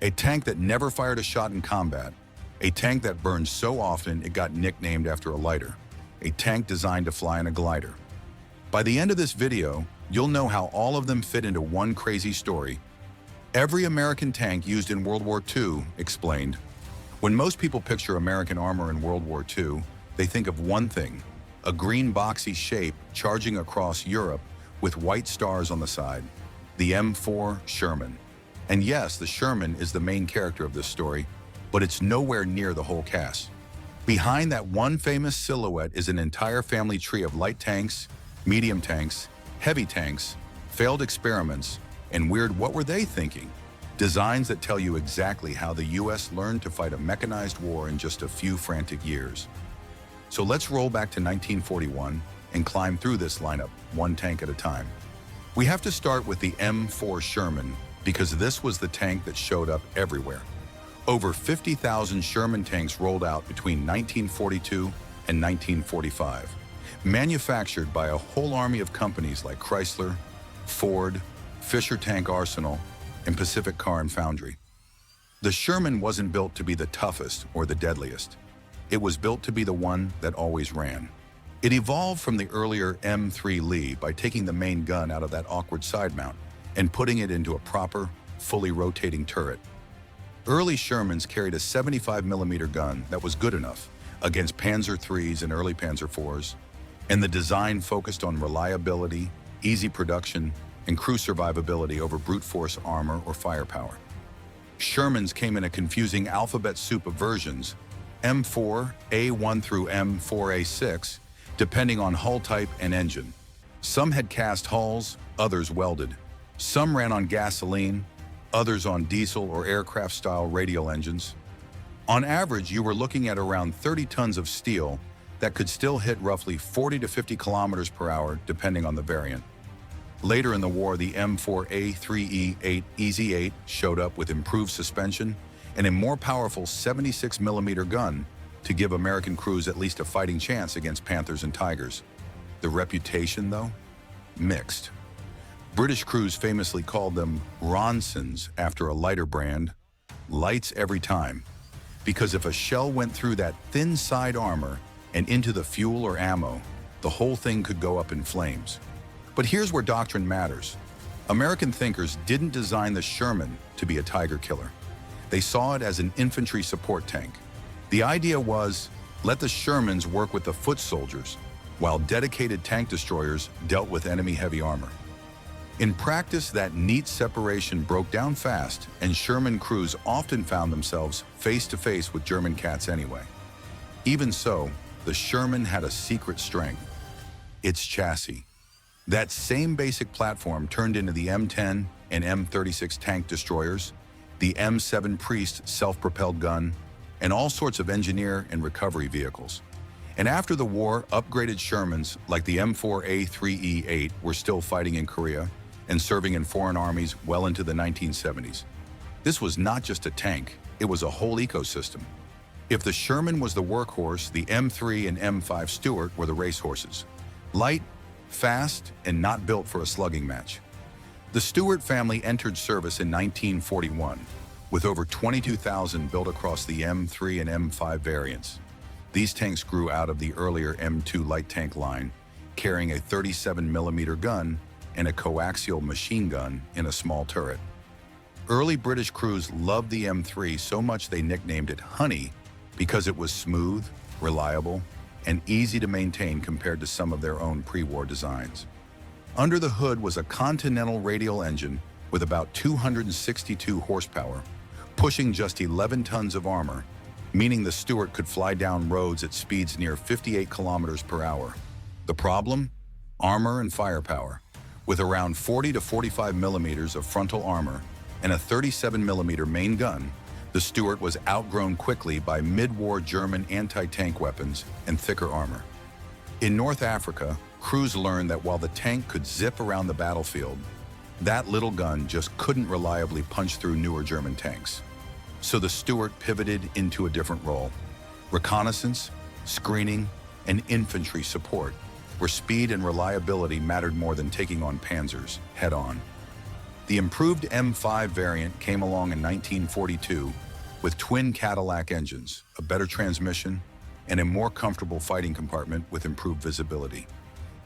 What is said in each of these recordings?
A tank that never fired a shot in combat. A tank that burned so often it got nicknamed after a lighter. A tank designed to fly in a glider. By the end of this video, you'll know how all of them fit into one crazy story. Every American tank used in World War II explained. When most people picture American armor in World War II, they think of one thing, a green boxy shape charging across Europe with white stars on the side, the M4 Sherman. And yes, the Sherman is the main character of this story, but it's nowhere near the whole cast. Behind that one famous silhouette is an entire family tree of light tanks, medium tanks, heavy tanks, failed experiments, and weird what were they thinking? Designs that tell you exactly how the US learned to fight a mechanized war in just a few frantic years. So let's roll back to 1941 and climb through this lineup, one tank at a time. We have to start with the M4 Sherman because this was the tank that showed up everywhere. Over 50,000 Sherman tanks rolled out between 1942 and 1945, manufactured by a whole army of companies like Chrysler, Ford, Fisher Tank Arsenal, and Pacific Car and Foundry. The Sherman wasn't built to be the toughest or the deadliest. It was built to be the one that always ran. It evolved from the earlier M3 Lee by taking the main gun out of that awkward side mount and putting it into a proper, fully rotating turret. Early Shermans carried a 75mm gun that was good enough against Panzer IIIs and early Panzer IVs, and the design focused on reliability, easy production, and crew survivability over brute force armor or firepower. Shermans came in a confusing alphabet soup of versions, M4, A1 through M4A6, depending on hull type and engine. Some had cast hulls, others welded. Some ran on gasoline, others on diesel or aircraft-style radial engines. On average, you were looking at around 30 tons of steel that could still hit roughly 40 to 50 kilometers per hour, depending on the variant. Later in the war, the M4A3E8 Easy 8 showed up with improved suspension and a more powerful 76mm gun to give American crews at least a fighting chance against Panthers and Tigers. The reputation, though? Mixed. British crews famously called them Ronsons after a lighter brand, lights every time, because if a shell went through that thin side armor and into the fuel or ammo, the whole thing could go up in flames. But here's where doctrine matters. American thinkers didn't design the Sherman to be a Tiger killer. They saw it as an infantry support tank. The idea was, let the Shermans work with the foot soldiers, while dedicated tank destroyers dealt with enemy heavy armor. In practice, that neat separation broke down fast, and Sherman crews often found themselves face-to-face with German cats anyway. Even so, the Sherman had a secret strength: its chassis. That same basic platform turned into the M10 and M36 tank destroyers, the M7 Priest self-propelled gun, and all sorts of engineer and recovery vehicles. And after the war, upgraded Shermans like the M4A3E8 were still fighting in Korea and serving in foreign armies well into the 1970s. This was not just a tank, it was a whole ecosystem. If the Sherman was the workhorse, the M3 and M5 Stuart were the racehorses. Light, fast, and not built for a slugging match. The Stuart family entered service in 1941, with over 22,000 built across the M3 and M5 variants. These tanks grew out of the earlier M2 light tank line, carrying a 37mm gun and a coaxial machine gun in a small turret. Early British crews loved the M3 so much they nicknamed it Honey because it was smooth, reliable, and easy to maintain compared to some of their own pre-war designs. Under the hood was a Continental radial engine with about 262 horsepower, pushing just 11 tons of armor, meaning the Stuart could fly down roads at speeds near 58 kilometers per hour. The problem? Armor and firepower. With around 40 to 45 millimeters of frontal armor and a 37mm main gun, the Stuart was outgrown quickly by mid-war German anti-tank weapons and thicker armor. In North Africa, crews learned that while the tank could zip around the battlefield, that little gun just couldn't reliably punch through newer German tanks. So the Stuart pivoted into a different role: reconnaissance, screening, and infantry support, where speed and reliability mattered more than taking on panzers head-on. The improved M5 variant came along in 1942 with twin Cadillac engines, a better transmission, and a more comfortable fighting compartment with improved visibility.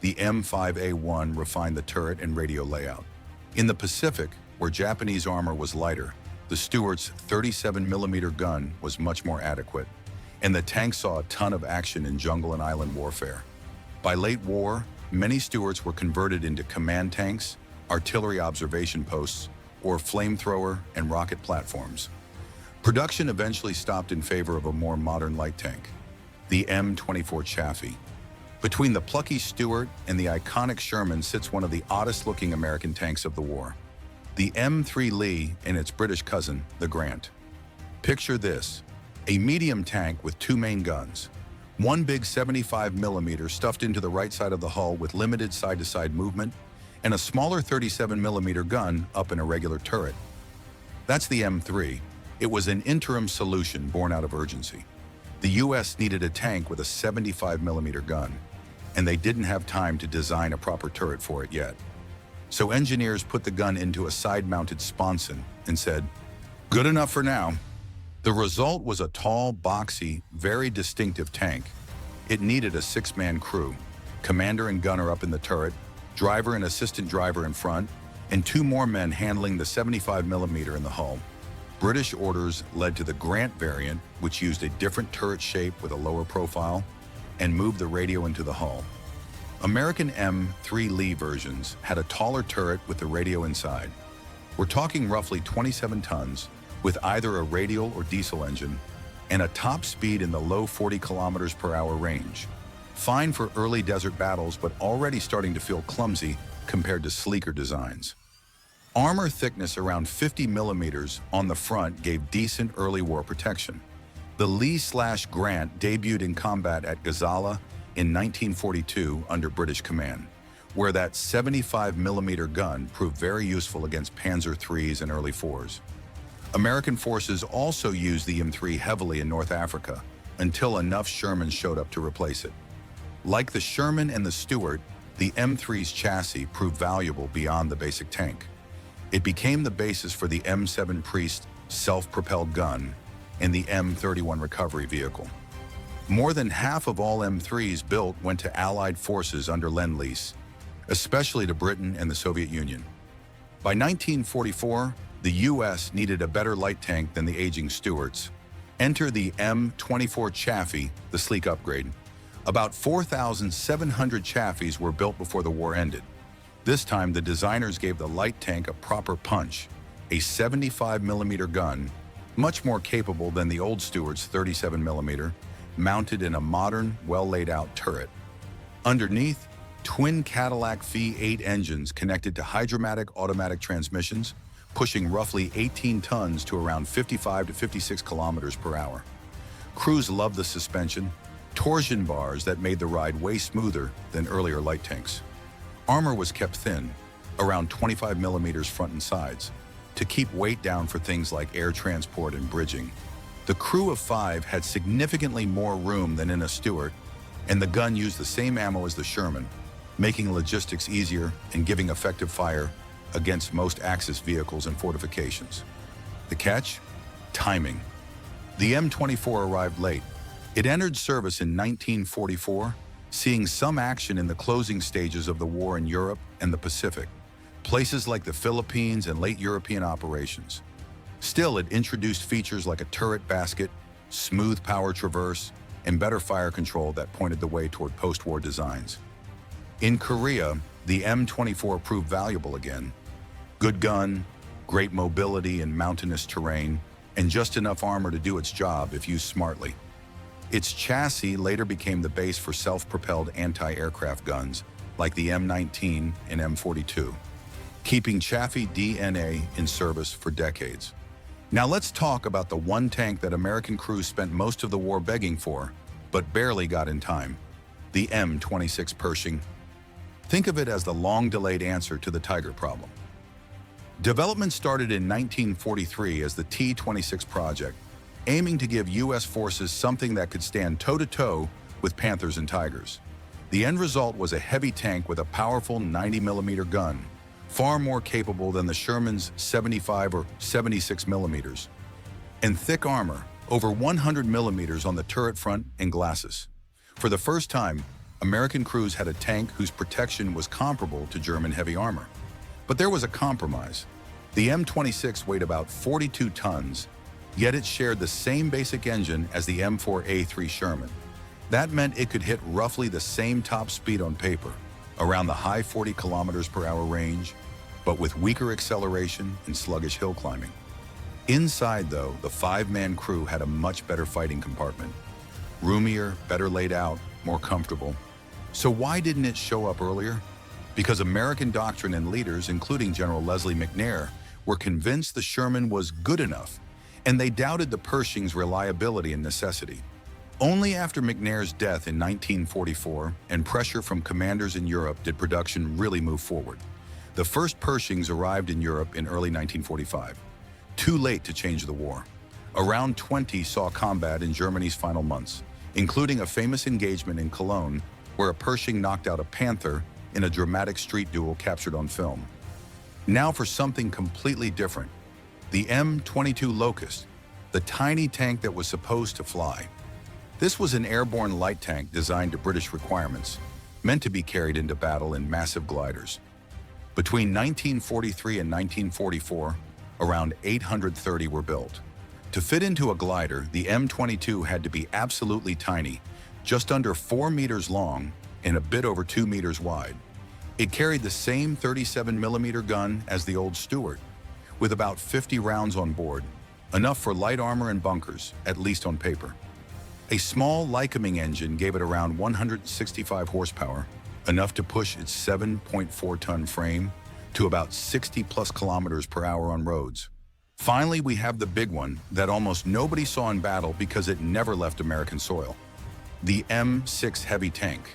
The M5A1 refined the turret and radio layout. In the Pacific, where Japanese armor was lighter, the Stuart's 37mm gun was much more adequate, and the tank saw a ton of action in jungle and island warfare. By late war, many Stuarts were converted into command tanks, artillery observation posts, or flamethrower and rocket platforms. Production eventually stopped in favor of a more modern light tank, the M24 Chaffee. Between the plucky Stuart and the iconic Sherman sits one of the oddest-looking American tanks of the war, the M3 Lee and its British cousin, the Grant. Picture this, a medium tank with two main guns, one big 75mm stuffed into the right side of the hull with limited side-to-side movement, and a smaller 37mm gun up in a regular turret. That's the M3. It was an interim solution born out of urgency. The US needed a tank with a 75mm gun, and they didn't have time to design a proper turret for it yet. So engineers put the gun into a side-mounted sponson and said, "Good enough for now." The result was a tall, boxy, very distinctive tank. It needed a six-man crew, commander and gunner up in the turret, driver and assistant driver in front, and two more men handling the 75mm in the hull. British orders led to the Grant variant, which used a different turret shape with a lower profile and moved the radio into the hull. American M3 Lee versions had a taller turret with the radio inside. We're talking roughly 27 tons, with either a radial or diesel engine, and a top speed in the low 40 km/h range. Fine for early desert battles, but already starting to feel clumsy compared to sleeker designs. Armor thickness around 50mm on the front gave decent early war protection. The Lee/Grant debuted in combat at Gazala in 1942 under British command, where that 75mm gun proved very useful against Panzer IIIs and early IVs. American forces also used the M3 heavily in North Africa until enough Shermans showed up to replace it. Like the Sherman and the Stuart, the M3's chassis proved valuable beyond the basic tank. It became the basis for the M7 Priest self-propelled gun and the M31 recovery vehicle. More than half of all M3s built went to Allied forces under Lend-Lease, especially to Britain and the Soviet Union. By 1944, the US needed a better light tank than the aging Stuarts. Enter the M24 Chaffee, the sleek upgrade. About 4,700 Chafees were built before the war ended. This time, the designers gave the light tank a proper punch, a 75mm gun, much more capable than the old Stuart's 37mm, mounted in a modern, well-laid-out turret. Underneath, twin Cadillac V8 engines connected to hydromatic automatic transmissions, pushing roughly 18 tons to around 55 to 56 km/h. Crews loved the suspension, torsion bars that made the ride way smoother than earlier light tanks. Armor was kept thin, around 25mm front and sides, to keep weight down for things like air transport and bridging. The crew of 5 had significantly more room than in a Stuart, and the gun used the same ammo as the Sherman, making logistics easier and giving effective fire against most Axis vehicles and fortifications. The catch? Timing. The M24 arrived late. It entered service in 1944, seeing some action in the closing stages of the war in Europe and the Pacific, places like the Philippines and late European operations. Still, it introduced features like a turret basket, smooth power traverse, and better fire control that pointed the way toward post-war designs. In Korea, the M24 proved valuable again. Good gun, great mobility in mountainous terrain, and just enough armor to do its job if used smartly. Its chassis later became the base for self-propelled anti-aircraft guns like the M19 and M42, keeping Chaffee DNA in service for decades. Now let's talk about the one tank that American crews spent most of the war begging for, but barely got in time, the M26 Pershing. Think of it as the long-delayed answer to the Tiger problem. Development started in 1943 as the T-26 project, aiming to give U.S. forces something that could stand toe-to-toe with Panthers and Tigers. The end result was a heavy tank with a powerful 90mm gun, far more capable than the Sherman's 75 or 76 millimeters, and thick armor, over 100 millimeters on the turret front and glacis. For the first time, American crews had a tank whose protection was comparable to German heavy armor. But there was a compromise. The M26 weighed about 42 tons, yet it shared the same basic engine as the M4A3 Sherman. That meant it could hit roughly the same top speed on paper, around the high 40 kilometers per hour range, but with weaker acceleration and sluggish hill climbing. Inside, though, the five-man crew had a much better fighting compartment. Roomier, better laid out, more comfortable. So why didn't it show up earlier? Because American doctrine and leaders, including General Leslie McNair, were convinced the Sherman was good enough, and they doubted the Pershing's reliability and necessity. Only after McNair's death in 1944 and pressure from commanders in Europe did production really move forward. The first Pershings arrived in Europe in early 1945. Too late to change the war. Around 20 saw combat in Germany's final months, including a famous engagement in Cologne where a Pershing knocked out a Panther in a dramatic street duel captured on film. Now for something completely different. The M22 Locust, the tiny tank that was supposed to fly. This was an airborne light tank designed to British requirements, meant to be carried into battle in massive gliders. Between 1943 and 1944, around 830 were built. To fit into a glider, the M22 had to be absolutely tiny, just under 4 meters long and a bit over 2 meters wide. It carried the same 37mm gun as the old Stuart, with about 50 rounds on board, enough for light armor and bunkers, at least on paper. A small Lycoming engine gave it around 165 horsepower, enough to push its 7.4-ton frame to about 60 plus kilometers per hour on roads. Finally, we have the big one that almost nobody saw in battle because it never left American soil. The M6 heavy tank.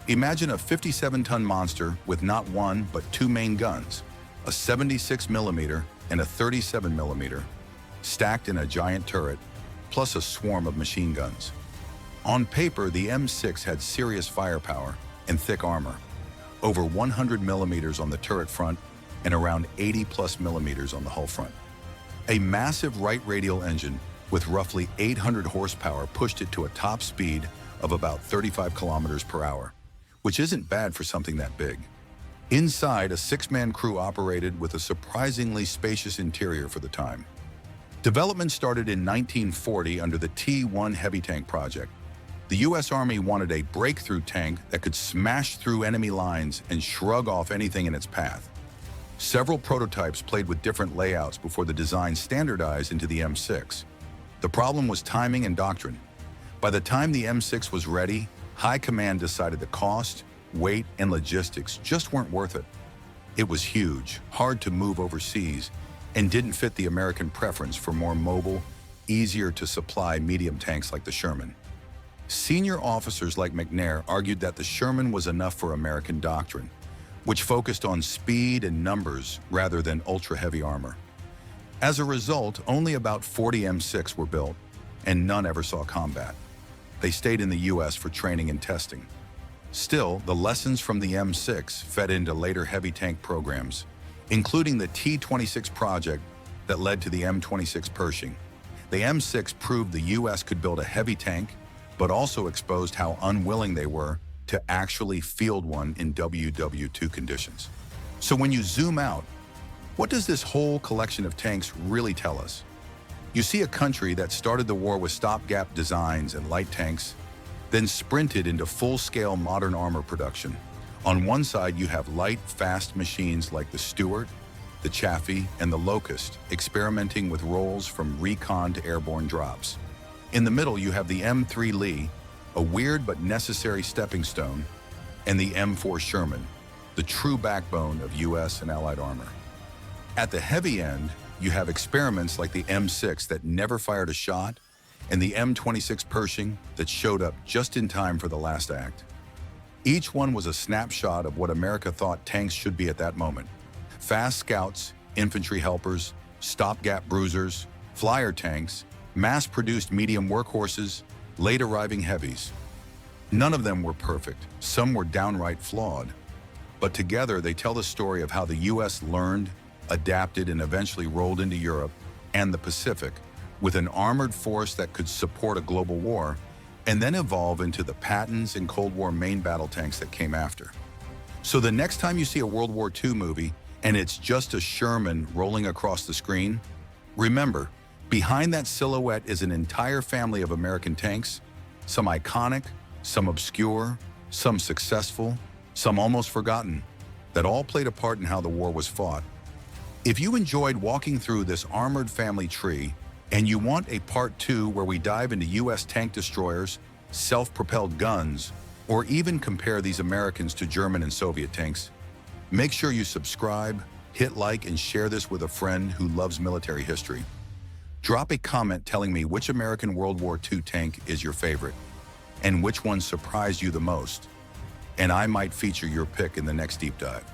Imagine a 57-ton monster with not one but two main guns, a 76mm and a 37mm, stacked in a giant turret, plus a swarm of machine guns. On paper, the M6 had serious firepower and thick armor, over 100 millimeters on the turret front and around 80 plus millimeters on the hull front. A massive right radial engine with roughly 800 horsepower pushed it to a top speed of about 35 kilometers per hour, which isn't bad for something that big. Inside, a 6-man crew operated with a surprisingly spacious interior for the time. Development started in 1940 under the T-1 heavy tank project. The U.S. Army wanted a breakthrough tank that could smash through enemy lines and shrug off anything in its path. Several prototypes played with different layouts before the design standardized into the M6. The problem was timing and doctrine. By the time the M6 was ready, High Command decided the cost, weight, and logistics just weren't worth it. It was huge, hard to move overseas, and didn't fit the American preference for more mobile, easier to supply medium tanks like the Sherman. Senior officers like McNair argued that the Sherman was enough for American doctrine, which focused on speed and numbers rather than ultra-heavy armor. As a result, only about 40 M6 were built, and none ever saw combat. They stayed in the U.S. for training and testing. Still, the lessons from the M6 fed into later heavy tank programs, including the T-26 project that led to the M26 Pershing. The M6 proved the U.S. could build a heavy tank, but also exposed how unwilling they were to actually field one in WWII conditions. So when you zoom out, what does this whole collection of tanks really tell us? You see a country that started the war with stopgap designs and light tanks, then sprinted into full-scale modern armor production. On one side, you have light, fast machines like the Stuart, the Chaffee, and the Locust, experimenting with roles from recon to airborne drops. In the middle, you have the M3 Lee, a weird but necessary stepping stone, and the M4 Sherman, the true backbone of U.S. and Allied armor. At the heavy end, you have experiments like the M6 that never fired a shot, and the M26 Pershing that showed up just in time for the last act. Each one was a snapshot of what America thought tanks should be at that moment. Fast scouts, infantry helpers, stopgap bruisers, flyer tanks, mass-produced medium workhorses, late-arriving heavies. None of them were perfect. Some were downright flawed. but together they tell the story of how the US learned, adapted, and eventually rolled into Europe and the Pacific with an armored force that could support a global war and then evolve into the Pattons and Cold War main battle tanks that came after. So the next time you see a World War II movie and it's just a Sherman rolling across the screen, remember, behind that silhouette is an entire family of American tanks, some iconic, some obscure, some successful, some almost forgotten, that all played a part in how the war was fought. If you enjoyed walking through this armored family tree and you want a part 2 where we dive into US tank destroyers, self-propelled guns, or even compare these Americans to German and Soviet tanks, make sure you subscribe, hit like, and share this with a friend who loves military history. Drop a comment telling me which American World War II tank is your favorite and which one surprised you the most, and I might feature your pick in the next deep dive.